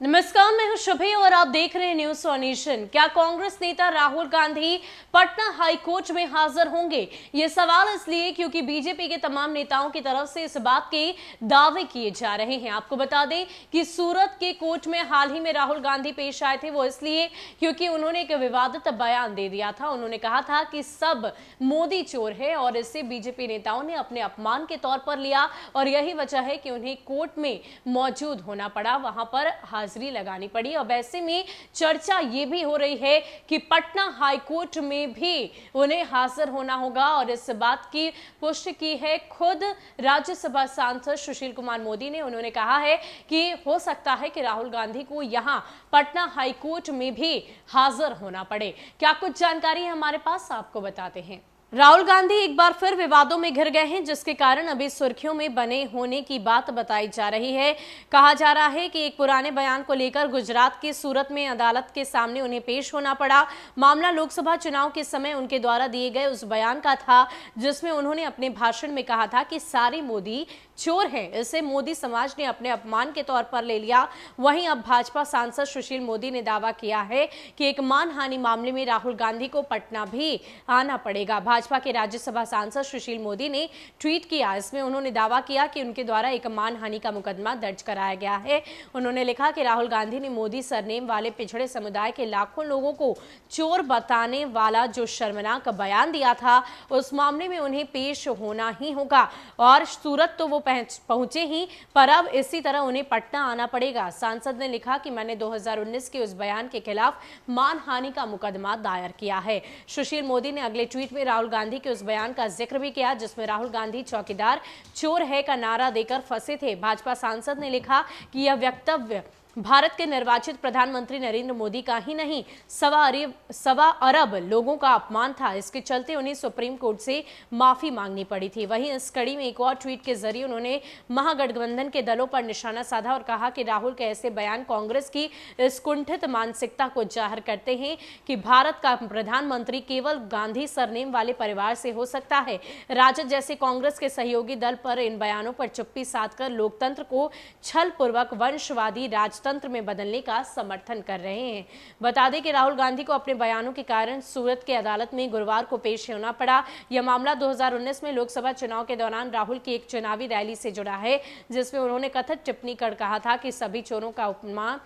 नमस्कार, मैं हूं शुभी और आप देख रहे हैं न्यूज ऑन नेशन। क्या कांग्रेस नेता राहुल गांधी पटना हाई कोर्ट में हाजिर होंगे? ये सवाल इसलिए क्योंकि बीजेपी के तमाम नेताओं की तरफ से इस बात के दावे किए जा रहे हैं। आपको बता दें कि सूरत के कोर्ट में हाल ही में राहुल गांधी पेश आए थे। वो इसलिए क्योंकि उन्होंने एक विवादित बयान दे दिया था। उन्होंने कहा था कि सब मोदी चोर है और इससे बीजेपी नेताओं ने अपने अपमान के तौर पर लिया और यही वजह है कि उन्हें कोर्ट में मौजूद होना पड़ा, वहां पर हाजिरी लगानी पड़ी। अब ऐसे में चर्चा ये भी हो रही है कि पटना हाई कोर्ट में भी उन्हें हाजिर होना होगा और इस बात की पुष्टि की है खुद राज्यसभा सांसद सुशील कुमार मोदी ने। उन्होंने कहा है कि हो सकता है कि राहुल गांधी को यहां पटना हाई कोर्ट में भी हाजिर होना पड़े। क्या कुछ जानकारी है हमारे पास, आपको बताते हैं। राहुल गांधी एक बार फिर विवादों में घिर गए हैं, जिसके कारण अभी सुर्खियों में बने होने की बात बताई जा रही है। कहा जा रहा है कि एक पुराने बयान को लेकर गुजरात के सूरत में अदालत के सामने उन्हें पेश होना पड़ा। मामला लोकसभा चुनाव के समय उनके द्वारा दिए गए उस बयान का था जिसमें उन्होंने अपने भाषण में कहा था कि सारे मोदी चोर हैं। इसे मोदी समाज ने अपने अपमान के तौर पर ले लिया। वहीं अब भाजपा सांसद सुशील मोदी ने दावा किया है कि एक मानहानि मामले में राहुल गांधी को पटना भी आना पड़ेगा। भाजपा के राज्यसभा सांसद सुशील मोदी ने ट्वीट किया। इसमें उन्होंने दावा किया कि उनके द्वारा एक मानहानि का मुकदमा दर्ज कराया गया है। उन्होंने लिखा कि राहुल गांधी ने मोदी सरनेम वाले पिछड़े समुदाय के लाखों लोगों को चोर बताने वाला जो शर्मनाक बयान दिया था, उस मामले में उन्हें पेश होना ही होगा और सूरत तो वो पहुंचे ही, पर अब इसी तरह उन्हें पटना आना पड़ेगा। सांसद ने लिखा कि मैंने 2019 के उस बयान के खिलाफ मानहानि का मुकदमा दायर किया है। सुशील मोदी ने अगले ट्वीट में राहुल गांधी के उस बयान का जिक्र भी किया जिसमें राहुल गांधी चौकीदार चोर है का नारा देकर फंसे थे। भाजपा सांसद ने लिखा कि यह वक्तव्य भारत के निर्वाचित प्रधानमंत्री नरेंद्र मोदी का ही नहीं, सवा अरब लोगों का अपमान था। इसके चलते उन्हें सुप्रीम कोर्ट से माफी मांगनी पड़ी थी। वहीं इस कड़ी में एक और ट्वीट के जरिए उन्होंने महागठबंधन के दलों पर निशाना साधा और कहा कि राहुल के ऐसे बयान कांग्रेस की इस कुंठित मानसिकता को जाहिर करते हैं कि भारत का प्रधानमंत्री केवल गांधी सरनेम वाले परिवार से हो सकता है। राजद जैसे कांग्रेस के सहयोगी दल पर इन बयानों पर चुप्पी साधकर लोकतंत्र को छलपूर्वक वंशवादी राजतंत्र में बदलने का समर्थन कर रहे हैं। बता दें कि राहुल गांधी को अपने बयानों के कारण सूरत की अदालत में गुरुवार को पेश होना पड़ा। यह मामला 2019 में लोकसभा चुनाव के दौरान राहुल की एक चुनावी रैली से जुड़ा है जिसमें उन्होंने कथित टिप्पणी कर कहा था कि सभी चोरों का उपमा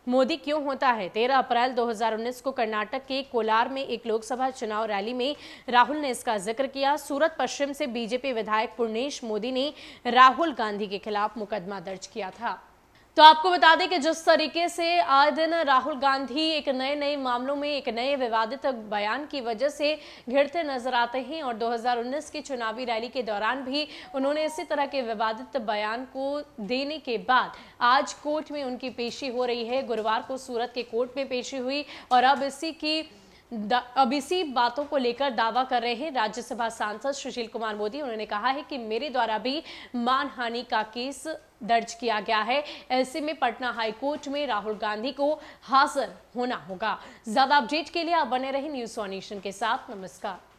मोदी क्यों होता है। 13 अप्रैल 2019 को कर्नाटक के कोलार में एक लोकसभा चुनाव रैली में राहुल ने इसका जिक्र किया। सूरत पश्चिम से बीजेपी विधायक पूर्णेश मोदी ने राहुल गांधी के खिलाफ मुकदमा दर्ज किया था। तो आपको बता दें कि जिस तरीके से आए दिन राहुल गांधी एक नए मामलों में एक नए विवादित बयान की वजह से घिरते नजर आते हैं और 2019 की चुनावी रैली के दौरान भी उन्होंने इसी तरह के विवादित बयान को देने के बाद आज कोर्ट में उनकी पेशी हो रही है। गुरुवार को सूरत के कोर्ट में पेशी हुई और अब इसी बातों को लेकर दावा कर रहे हैं राज्यसभा सांसद सुशील कुमार मोदी। उन्होंने कहा है कि मेरे द्वारा भी मानहानि का केस दर्ज किया गया है। ऐसे में पटना हाई कोर्ट में राहुल गांधी को हाजिर होना होगा। ज्यादा अपडेट के लिए आप बने रहे न्यूज ऑन नेशन के साथ। नमस्कार।